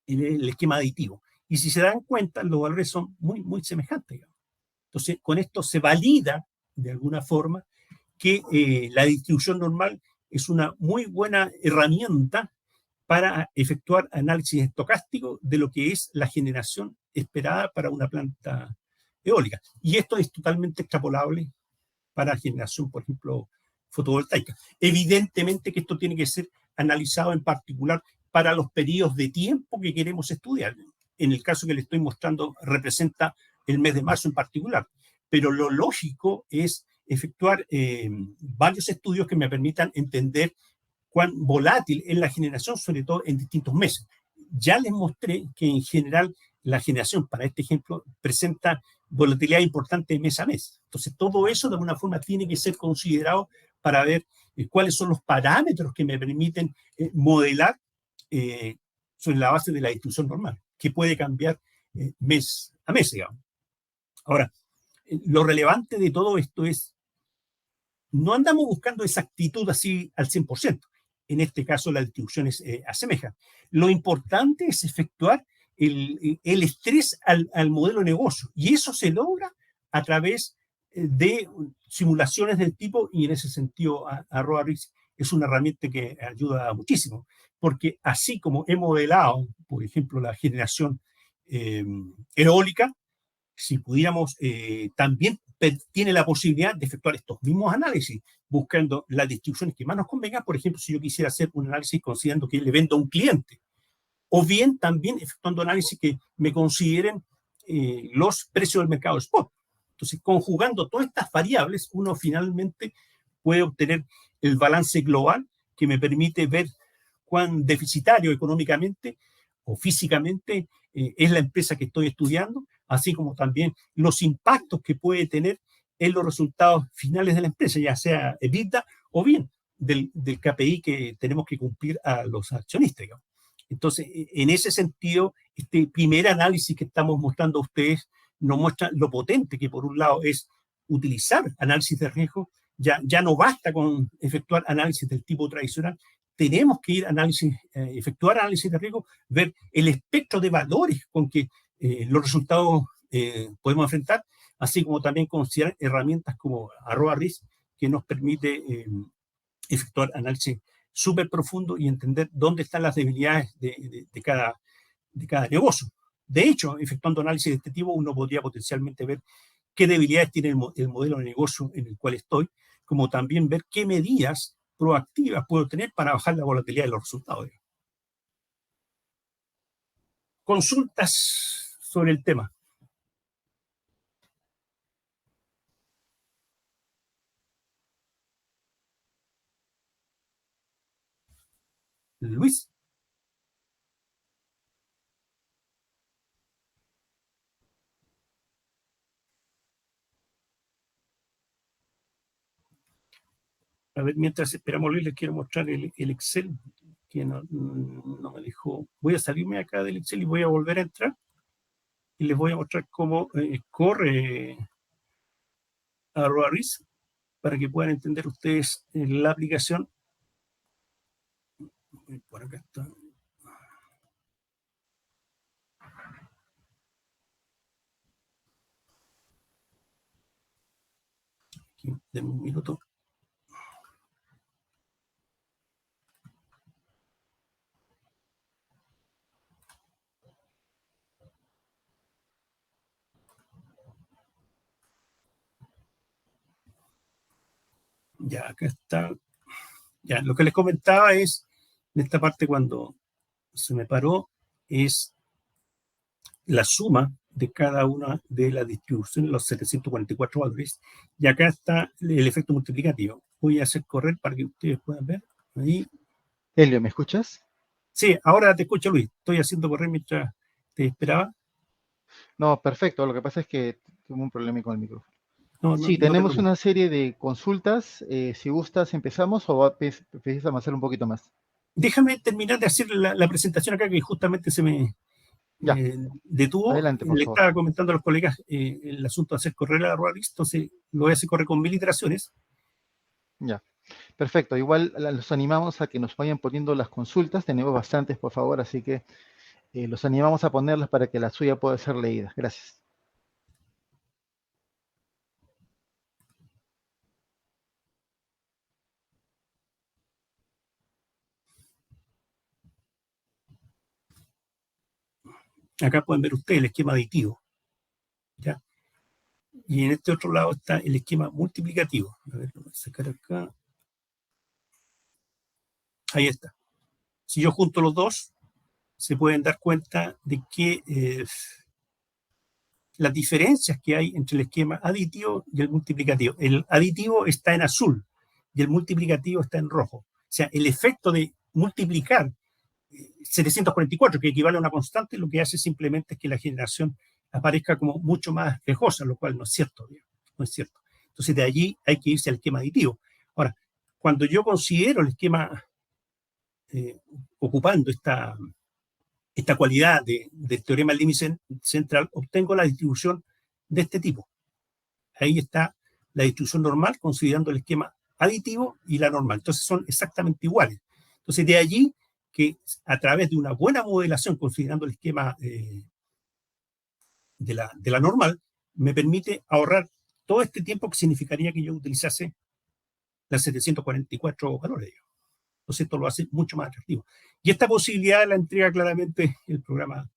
[SPEAKER 2] el esquema aditivo. Y si se dan cuenta, los valores son muy, muy semejantes, digamos. Entonces, con esto se valida de alguna forma que la distribución normal es una muy buena herramienta para efectuar análisis estocástico de lo que es la generación esperada para una planta eólica. Y esto es totalmente extrapolable para generación, por ejemplo, fotovoltaica. Evidentemente que esto tiene que ser analizado en particular para los periodos de tiempo que queremos estudiar. En el caso que le estoy mostrando, representa el mes de marzo en particular. pero lo lógico es efectuar varios estudios que me permitan entender cuán volátil es la generación, sobre todo en distintos meses. Ya les mostré que en general la generación, para este ejemplo, presenta volatilidad importante mes a mes. Entonces, todo eso de alguna forma tiene que ser considerado para ver cuáles son los parámetros que me permiten modelar sobre la base de la distribución normal, que puede cambiar mes a mes, digamos. Ahora, lo relevante de todo esto es, no andamos buscando exactitud así al 100%. En este caso, las distribuciones asemejan. Lo importante es efectuar el estrés al modelo de negocio, y eso se logra a través de simulaciones del tipo, y en ese sentido, Arroba-Rix es una herramienta que ayuda muchísimo, porque así como he modelado, por ejemplo, la generación eólica, si pudiéramos, también tiene la posibilidad de efectuar estos mismos análisis, buscando las distribuciones que más nos convengan. Por ejemplo, si yo quisiera hacer un análisis considerando que le vendo a un cliente, o bien también efectuando análisis que me consideren los precios del mercado spot. Entonces, conjugando todas estas variables, uno finalmente puede obtener el balance global que me permite ver cuán deficitario económicamente o físicamente es la empresa que estoy estudiando, así como también los impactos que puede tener en los resultados finales de la empresa, ya sea EBITDA o bien del KPI que tenemos que cumplir a los accionistas, digamos. Entonces, en ese sentido, este primer análisis que estamos mostrando a ustedes nos muestra lo potente que, por un lado, es utilizar análisis de riesgo. Ya no basta con efectuar análisis del tipo tradicional, tenemos que ir a efectuar análisis de riesgo, ver el espectro de valores con que los resultados podemos enfrentar, así como también considerar herramientas como Arroba-Risk, que nos permite efectuar análisis súper profundo y entender dónde están las debilidades de cada negocio. De hecho, efectuando análisis de este tipo, uno podría potencialmente ver qué debilidades tiene el modelo de negocio en el cual estoy, como también ver qué medidas proactivas puedo tener para bajar la volatilidad de los resultados. Consultas sobre el tema. Luis. A ver, mientras esperamos, Luis, les quiero mostrar el Excel, que no me dejó. Voy a salirme acá del Excel y voy a volver a entrar y les voy a mostrar cómo corre Arroba-Risk para que puedan entender ustedes la aplicación. Por acá está. Aquí, denme un minuto. Ya, acá está. Ya, lo que les comentaba es, en esta parte cuando se me paró, es la suma de cada una de las distribuciones, los 744 valores. Y acá está el efecto multiplicativo. Voy a hacer correr para que ustedes puedan ver. Ahí.
[SPEAKER 1] Helio, ¿me escuchas?
[SPEAKER 2] Sí, ahora te escucho, Luis. Estoy haciendo correr mientras te esperaba.
[SPEAKER 1] No, perfecto. Lo que pasa es que tuve un problema con el micrófono.
[SPEAKER 2] No,
[SPEAKER 1] Sí,
[SPEAKER 2] no te
[SPEAKER 1] tenemos
[SPEAKER 2] preocupes.
[SPEAKER 1] una serie de consultas. Si gustas, empezamos o prefieres avanzar un poquito más.
[SPEAKER 2] Déjame terminar de hacer la presentación acá, que justamente se me
[SPEAKER 1] Ya,
[SPEAKER 2] detuvo.
[SPEAKER 1] adelante, por
[SPEAKER 2] Le
[SPEAKER 1] favor.
[SPEAKER 2] estaba comentando a los colegas el asunto de hacer correr a Ruarix, entonces lo voy a hacer correr con 1000 iteraciones.
[SPEAKER 1] Ya, perfecto. Igual los animamos a que nos vayan poniendo las consultas. Tenemos bastantes, por favor, así que los animamos a ponerlas para que la suya pueda ser leída. Gracias.
[SPEAKER 2] Acá pueden ver ustedes el esquema aditivo, ¿ya? Y en este otro lado está el esquema multiplicativo. A ver, lo voy a sacar acá. Ahí está. Si yo junto los dos, se pueden dar cuenta de que las diferencias que hay entre el esquema aditivo y el multiplicativo. El aditivo está en azul y el multiplicativo está en rojo. O sea, el efecto de multiplicar 744, que equivale a una constante, lo que hace simplemente es que la generación aparezca como mucho más riesgosa, lo cual no es cierto, no es cierto. Entonces, de allí hay que irse al esquema aditivo. Ahora, cuando yo considero el esquema ocupando esta cualidad del teorema del límite central, obtengo la distribución de este tipo. Ahí está la distribución normal, considerando el esquema aditivo y la normal. Entonces son exactamente iguales. Entonces de allí que a través de una buena modelación, considerando el esquema de la normal, me permite ahorrar todo este tiempo que significaría que yo utilizase las 744 valores. Entonces esto lo hace mucho más atractivo. Y esta posibilidad la entrega claramente el programa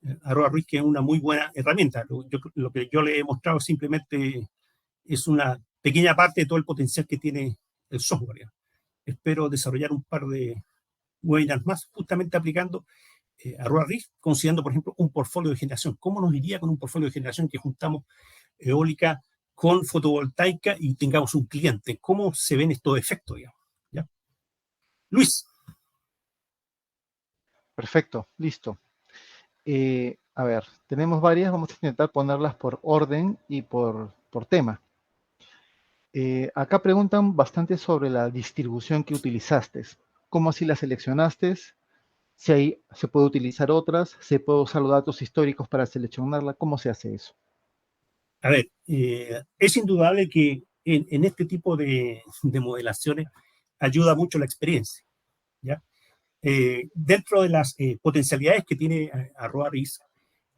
[SPEAKER 2] @Ruiz, que es una muy buena herramienta. Lo que yo le he mostrado simplemente es una pequeña parte de todo el potencial que tiene el software. ¿Ya? Espero desarrollar un par de webinars más justamente aplicando @Ruiz, considerando, por ejemplo, un portfolio de generación. ¿Cómo nos iría con un portfolio de generación que juntamos eólica con fotovoltaica y tengamos un cliente? ¿Cómo se ven estos efectos? ¿Ya? Luis.
[SPEAKER 1] Perfecto, listo. A ver, tenemos varias, vamos a intentar ponerlas por orden y por tema. Acá preguntan bastante sobre la distribución que utilizaste. ¿Cómo así la seleccionaste? Si ahí se puede utilizar otras, se puede usar los datos históricos para seleccionarla. ¿Cómo se hace eso?
[SPEAKER 2] A ver, es indudable que en este tipo de modelaciones ayuda mucho la experiencia. ¿Ya? Dentro de las potencialidades que tiene @Ruiz,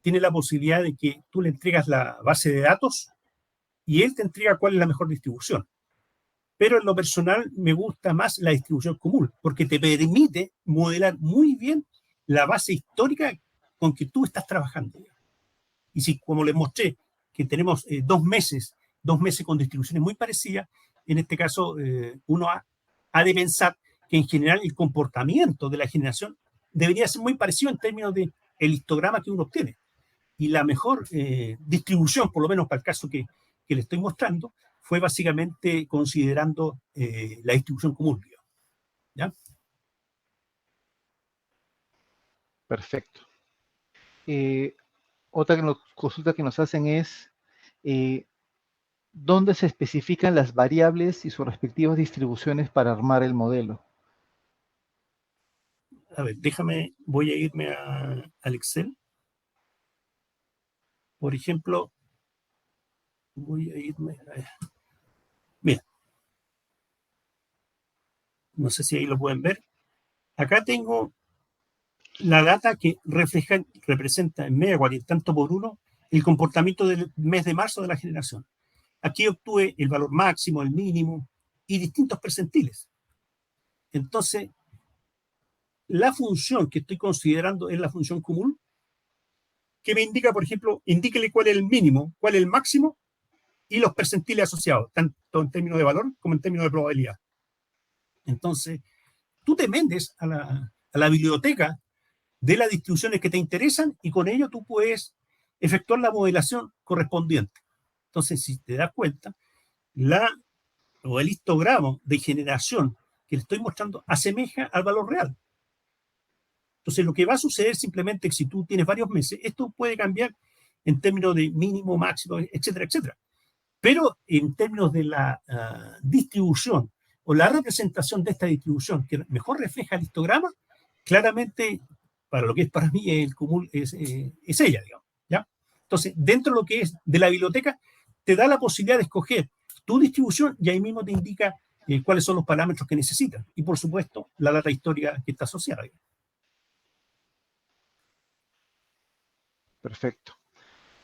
[SPEAKER 2] tiene la posibilidad de que tú le entregas la base de datos y él te entrega cuál es la mejor distribución. Pero en lo personal me gusta más la distribución común, porque te permite modelar muy bien la base histórica con que tú estás trabajando. Y si, como les mostré, que tenemos 2 meses con distribuciones muy parecidas, en este caso uno ha de pensar que en general el comportamiento de la generación debería ser muy parecido en términos de el histograma que uno obtiene. Y la mejor distribución, por lo menos para el caso que le estoy mostrando, fue básicamente considerando la distribución común. ¿Ya?
[SPEAKER 1] Perfecto. Otra consulta que nos hacen es, eh, ¿dónde se especifican las variables y sus respectivas distribuciones para armar el modelo?
[SPEAKER 2] A ver, voy a irme al Excel. Por ejemplo, voy a irme a... Mira, no sé si ahí lo pueden ver. Acá tengo la data que representa en media cuarenta tanto por uno el comportamiento del mes de marzo de la generación. Aquí obtuve el valor máximo, el mínimo y distintos percentiles. Entonces, la función que estoy considerando es la función común, que me indica, por ejemplo, indíquele cuál es el mínimo, cuál es el máximo y los percentiles asociados, tanto en términos de valor como en términos de probabilidad. Entonces, tú te vendes a la biblioteca de las distribuciones que te interesan y con ello tú puedes efectuar la modelación correspondiente. Entonces, si te das cuenta, el histograma de generación que le estoy mostrando asemeja al valor real. Entonces, lo que va a suceder simplemente es que si tú tienes varios meses, esto puede cambiar en términos de mínimo, máximo, etcétera, etcétera. Pero en términos de la distribución o la representación de esta distribución que mejor refleja el histograma, claramente, para lo que es para mí el común es ella, digamos. ¿Ya? Entonces, dentro de lo que es de la biblioteca, te da la posibilidad de escoger tu distribución y ahí mismo te indica cuáles son los parámetros que necesitas. Y, por supuesto, la data histórica que está asociada.
[SPEAKER 1] Perfecto.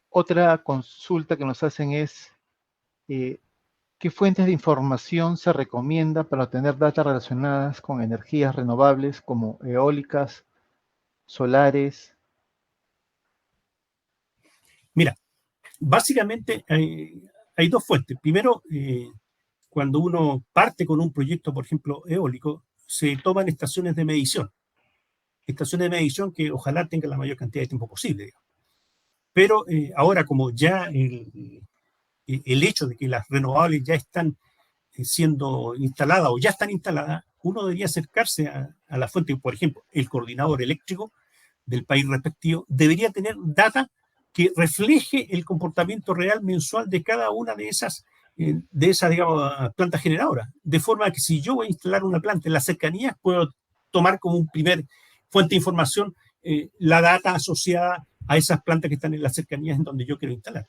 [SPEAKER 1] Otra consulta que nos hacen es, eh, ¿qué fuentes de información se recomienda para obtener datos relacionadas con energías renovables como eólicas, solares?
[SPEAKER 2] Mira, básicamente hay dos fuentes. Primero, cuando uno parte con un proyecto, por ejemplo, eólico, se toman estaciones de medición. Estaciones de medición que ojalá tengan la mayor cantidad de tiempo posible. Digamos. Pero ahora, como ya el hecho de que las renovables ya están siendo instaladas o ya están instaladas, uno debería acercarse a la fuente. Por ejemplo, el coordinador eléctrico del país respectivo debería tener data que refleje el comportamiento real mensual de cada una de esas digamos, plantas generadoras. De forma que si yo voy a instalar una planta en las cercanías, puedo tomar como un primer fuente de información la data asociada a esas plantas que están en las cercanías en donde yo quiero instalar.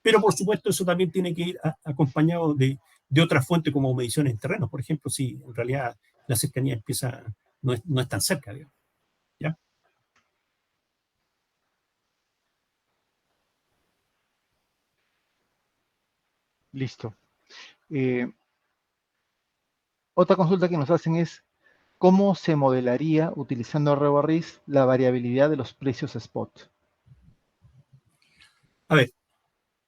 [SPEAKER 2] Pero por supuesto eso también tiene que ir acompañado de otras fuentes como mediciones en terreno. Por ejemplo, si en realidad la cercanía empieza, no es tan cerca, digamos. ¿Ya?
[SPEAKER 1] Listo. Otra consulta que nos hacen es, ¿cómo se modelaría, utilizando RevoRIS, la variabilidad de los precios spot?
[SPEAKER 2] A ver,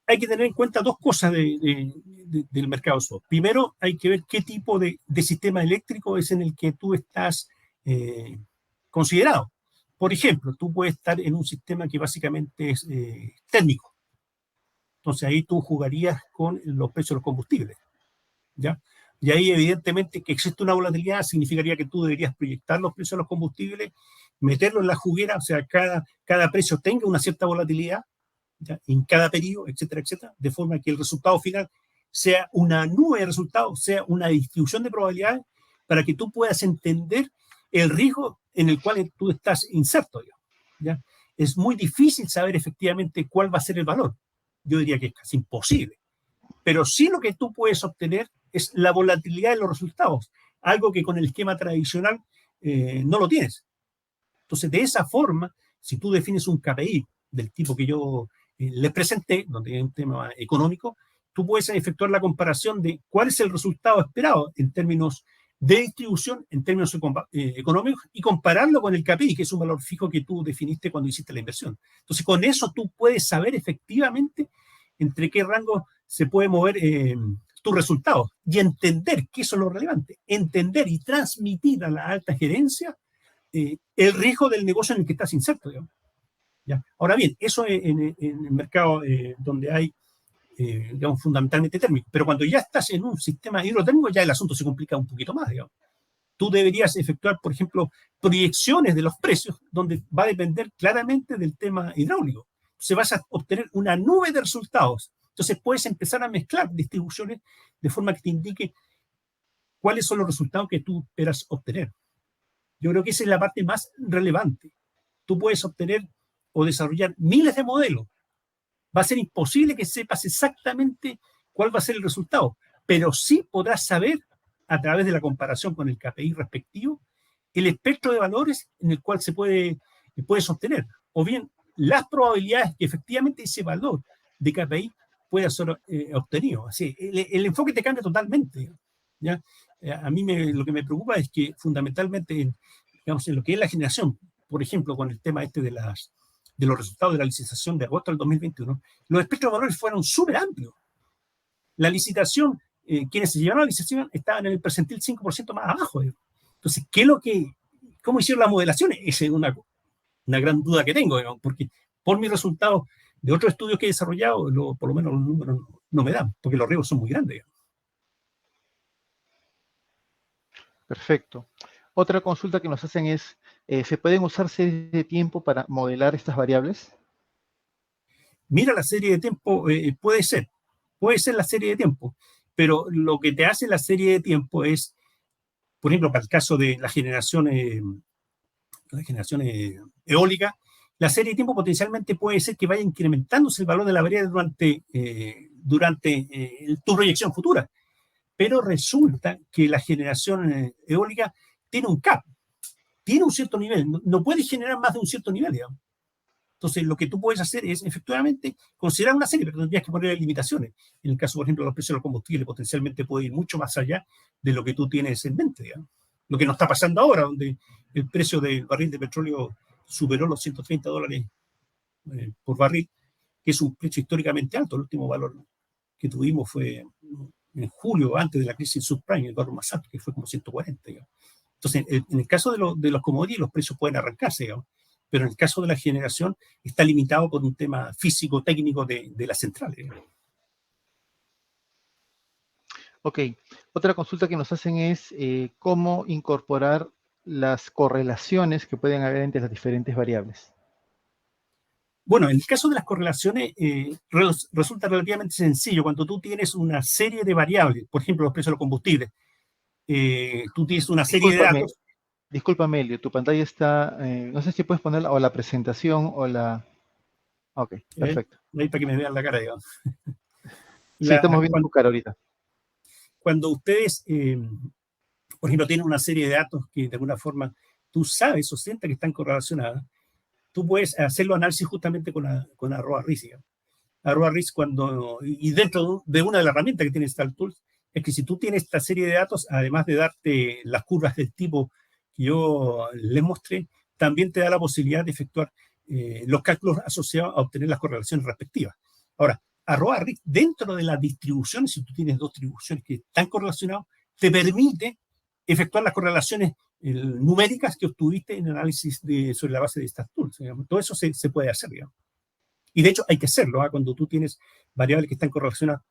[SPEAKER 2] hay que tener en cuenta dos cosas del mercado spot. Primero, hay que ver qué tipo de sistema eléctrico es en el que tú estás considerado. Por ejemplo, tú puedes estar en un sistema que básicamente es térmico. Entonces ahí tú jugarías con los precios de los combustibles. ¿Ya? Y ahí evidentemente que existe una volatilidad significaría que tú deberías proyectar los precios de los combustibles, meterlos en la juguera, o sea, cada precio tenga una cierta volatilidad, ¿ya? En cada periodo, etcétera, etcétera, de forma que el resultado final sea una nube de resultados, sea una distribución de probabilidades para que tú puedas entender el riesgo en el cual tú estás inserto. ¿Ya? Es muy difícil saber efectivamente cuál va a ser el valor. Yo diría que es casi imposible. Pero sí lo que tú puedes obtener es la volatilidad de los resultados, algo que con el esquema tradicional no lo tienes. Entonces, de esa forma, si tú defines un KPI del tipo que yo les presenté, donde hay un tema económico, tú puedes efectuar la comparación de cuál es el resultado esperado en términos de distribución, en términos económicos, y compararlo con el KPI, que es un valor fijo que tú definiste cuando hiciste la inversión. Entonces, con eso tú puedes saber efectivamente entre qué rango se puede mover tus resultados y entender que eso es lo relevante, entender y transmitir a la alta gerencia el riesgo del negocio en el que estás inserto. Digamos. ¿Ya? Ahora bien, eso en el mercado donde hay, digamos, fundamentalmente térmico, pero cuando ya estás en un sistema hidrotérmico, ya el asunto se complica un poquito más. Digamos. Tú deberías efectuar, por ejemplo, proyecciones de los precios, donde va a depender claramente del tema hidráulico. Entonces vas a obtener una nube de resultados. Entonces puedes empezar a mezclar distribuciones de forma que te indique cuáles son los resultados que tú esperas obtener. Yo creo que esa es la parte más relevante. Tú puedes obtener o desarrollar miles de modelos. Va a ser imposible que sepas exactamente cuál va a ser el resultado, pero sí podrás saber, a través de la comparación con el KPI respectivo, el espectro de valores en el cual puedes obtener. O bien, las probabilidades que efectivamente ese valor de KPI pueda ser obtenido. Así, el enfoque te cambia totalmente. ¿Ya? A mí lo que me preocupa es que fundamentalmente, digamos, en lo que es la generación, por ejemplo, con el tema este de los resultados de la licitación de agosto del 2021, los espectros de valores fueron súper amplios. La licitación, quienes se llevaron a la licitación estaban en el percentil 5% más abajo. Entonces, ¿cómo hicieron las modelaciones? Esa es una gran duda que tengo, digamos, porque por mis resultados de otros estudios que he desarrollado, por lo menos los números no me dan, porque los riesgos son muy grandes. Digamos.
[SPEAKER 1] Perfecto. Otra consulta que nos hacen es, ¿se pueden usar series de tiempo para modelar estas variables?
[SPEAKER 2] Mira, la serie de tiempo puede ser la serie de tiempo, pero lo que te hace la serie de tiempo es, por ejemplo, para el caso de la generación eólica, la serie de tiempo potencialmente puede ser que vaya incrementándose el valor de la variable durante tu proyección futura. Pero resulta que la generación eólica tiene un cap, tiene un cierto nivel, no puede generar más de un cierto nivel, digamos. Entonces, lo que tú puedes hacer es efectivamente considerar una serie, pero tendrías que poner limitaciones. En el caso, por ejemplo, de los precios de los combustibles, potencialmente puede ir mucho más allá de lo que tú tienes en mente. Digamos. Lo que nos está pasando ahora, donde el precio del barril de petróleo superó los $130 por barril, que es un precio históricamente alto. El último valor que tuvimos fue en julio, antes de la crisis subprime, el valor más alto, que fue como 140. Digamos. Entonces, en el caso de los commodities, los precios pueden arrancarse. Digamos. pero en el caso de la generación está limitado por un tema físico, técnico de las centrales.
[SPEAKER 1] Ok, otra consulta que nos hacen es cómo incorporar las correlaciones que pueden haber entre las diferentes variables.
[SPEAKER 2] Bueno, en el caso de las correlaciones, resulta relativamente sencillo. Cuando tú tienes una serie de variables, por ejemplo, los precios de los combustibles, tú tienes una serie de
[SPEAKER 1] Discúlpame,
[SPEAKER 2] datos.
[SPEAKER 1] discúlpame, Elio, tu pantalla está, no sé si puedes ponerla o la presentación o la... Ok, perfecto.
[SPEAKER 2] Ahí para que me vean la cara, digamos.
[SPEAKER 1] Sí, estamos viendo
[SPEAKER 2] Cuando,
[SPEAKER 1] tu cara ahorita.
[SPEAKER 2] cuando ustedes, por ejemplo, tienen una serie de datos que de alguna forma tú sabes o sientes que están correlacionadas, tú puedes hacerlo análisis justamente con arroba RIS. Arroba RIS y dentro de una de las herramientas que tiene StarTools, es que si tú tienes esta serie de datos, además de darte las curvas del tipo que yo les mostré, también te da la posibilidad de efectuar los cálculos asociados a obtener las correlaciones respectivas. Ahora, arroba RIS, dentro de las distribuciones, si tú tienes dos distribuciones que están correlacionadas, te permite efectuar las correlaciones numéricas que obtuviste en análisis sobre la base de StarTools. Todo eso se puede hacer, digamos. Y de hecho hay que hacerlo. Cuando tú tienes variables que están correlacionadas,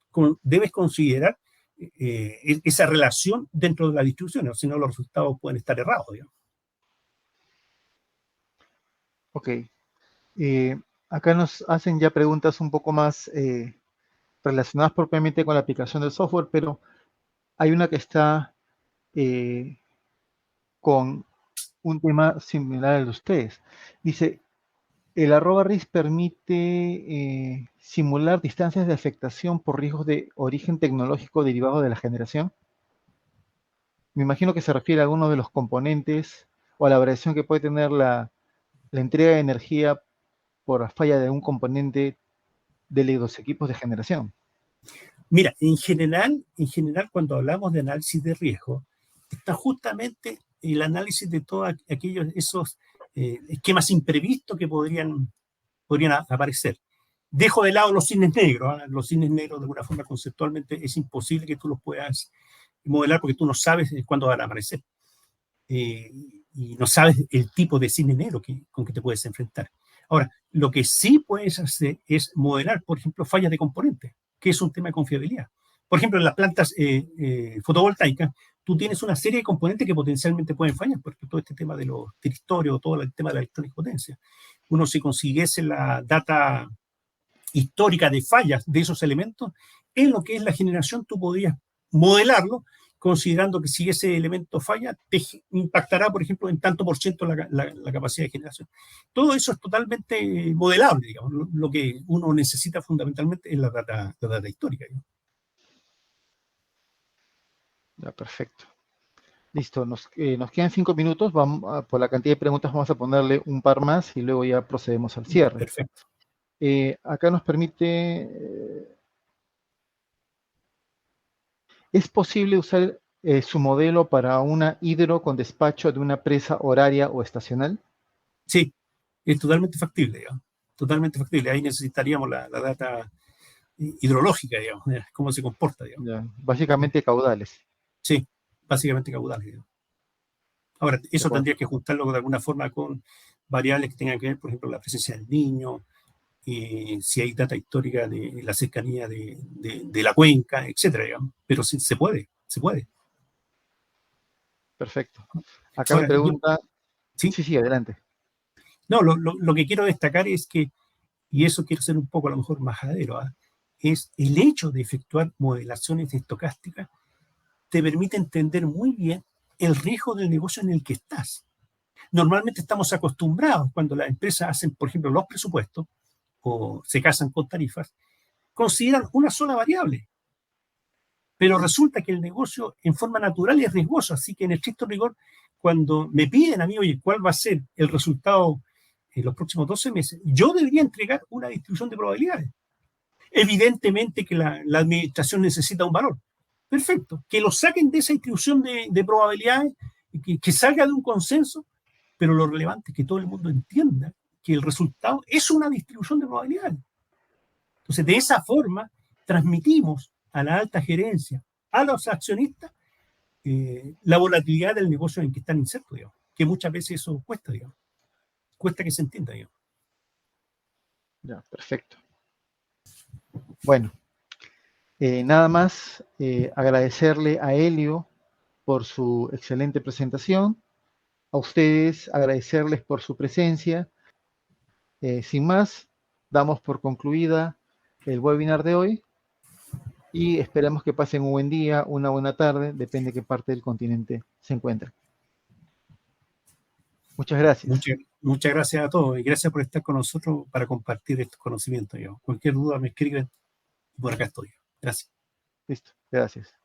[SPEAKER 2] debes considerar esa relación dentro de la distribución, o si no los resultados pueden estar errados, digamos.
[SPEAKER 1] Ok. Acá nos hacen ya preguntas un poco más relacionadas propiamente con la aplicación del software, pero hay una que está con un tema similar al de ustedes. Dice, el arroba RIS permite simular distancias de afectación por riesgos de origen tecnológico derivado de la generación. Me imagino que se refiere a alguno de los componentes o a la variación que puede tener la entrega de energía por la falla de un componente de los equipos de generación.
[SPEAKER 2] Mira, en general, cuando hablamos de análisis de riesgo, está justamente el análisis de todos esos esquemas imprevistos que podrían aparecer. Dejo de lado los cines negros. Los cines negros, de alguna forma, conceptualmente, es imposible que tú los puedas modelar porque tú no sabes cuándo van a aparecer. eh, y no sabes el tipo de cine negro con que te puedes enfrentar. Ahora, lo que sí puedes hacer es modelar, por ejemplo, fallas de componentes, que es un tema de confiabilidad. Por ejemplo, en las plantas fotovoltaicas, tú tienes una serie de componentes que potencialmente pueden fallar, porque todo este tema de los tiristorios, todo el tema de la electrónica potencia. Uno, si consiguiese la data histórica de fallas de esos elementos, en lo que es la generación tú podrías modelarlo, considerando que si ese elemento falla, te impactará, por ejemplo, en tanto por ciento la capacidad de generación. Todo eso es totalmente modelable, digamos. Lo que uno necesita fundamentalmente es la data histórica, digamos.
[SPEAKER 1] Ya, perfecto. Listo, nos quedan 5 minutos. Vamos, por la cantidad de preguntas vamos a ponerle un par más y luego ya procedemos al cierre.
[SPEAKER 2] Perfecto.
[SPEAKER 1] Acá nos permite, ¿es posible usar su modelo para una hidro con despacho de una presa horaria o estacional?
[SPEAKER 2] Sí, es totalmente factible, digamos. Totalmente factible. Ahí necesitaríamos la data hidrológica, digamos, cómo se comporta, digamos.
[SPEAKER 1] Ya, básicamente caudales.
[SPEAKER 2] Sí, básicamente caudales, digamos. Ahora,
[SPEAKER 1] De
[SPEAKER 2] eso
[SPEAKER 1] acuerdo.
[SPEAKER 2] tendría que ajustarlo de alguna forma con variables que tengan que ver, por ejemplo, la presencia del niño, si hay data histórica de la cercanía de la cuenca, etcétera, digamos. Pero sí, se puede, se puede.
[SPEAKER 1] Perfecto. Acá me
[SPEAKER 2] Ahora,
[SPEAKER 1] pregunta,
[SPEAKER 2] sí,
[SPEAKER 1] sí, sí, adelante.
[SPEAKER 2] no, lo que quiero destacar es que, y eso quiero ser un poco a lo mejor majadero, es el hecho de efectuar modelaciones estocásticas te permite entender muy bien el riesgo del negocio en el que estás. Normalmente estamos acostumbrados cuando las empresas hacen, por ejemplo, los presupuestos o se casan con tarifas, consideran una sola variable. Pero resulta que el negocio en forma natural es riesgoso, así que en estricto rigor, cuando me piden a mí, oye, ¿cuál va a ser el resultado en los próximos 12 meses? Yo debería entregar una distribución de probabilidades. Evidentemente que la administración necesita un valor. Perfecto, que lo saquen de esa distribución de probabilidades, que salga de un consenso, pero lo relevante es que todo el mundo entienda que el resultado es una distribución de probabilidades. Entonces, de esa forma, transmitimos a la alta gerencia, a los accionistas, la volatilidad del negocio en que están insertos, digamos, que muchas veces eso cuesta, digamos. cuesta que se entienda, digamos.
[SPEAKER 1] Ya, perfecto. Bueno, nada más agradecerle a Helio por su excelente presentación, a ustedes agradecerles por su presencia. Sin más, damos por concluida el webinar de hoy y esperamos que pasen un buen día, una buena tarde, depende de qué parte del continente se encuentren. Muchas gracias.
[SPEAKER 2] Muchas gracias a todos y gracias por estar con nosotros para compartir estos conocimientos. Cualquier duda me escriben y por acá estoy. Gracias.
[SPEAKER 1] Listo, gracias.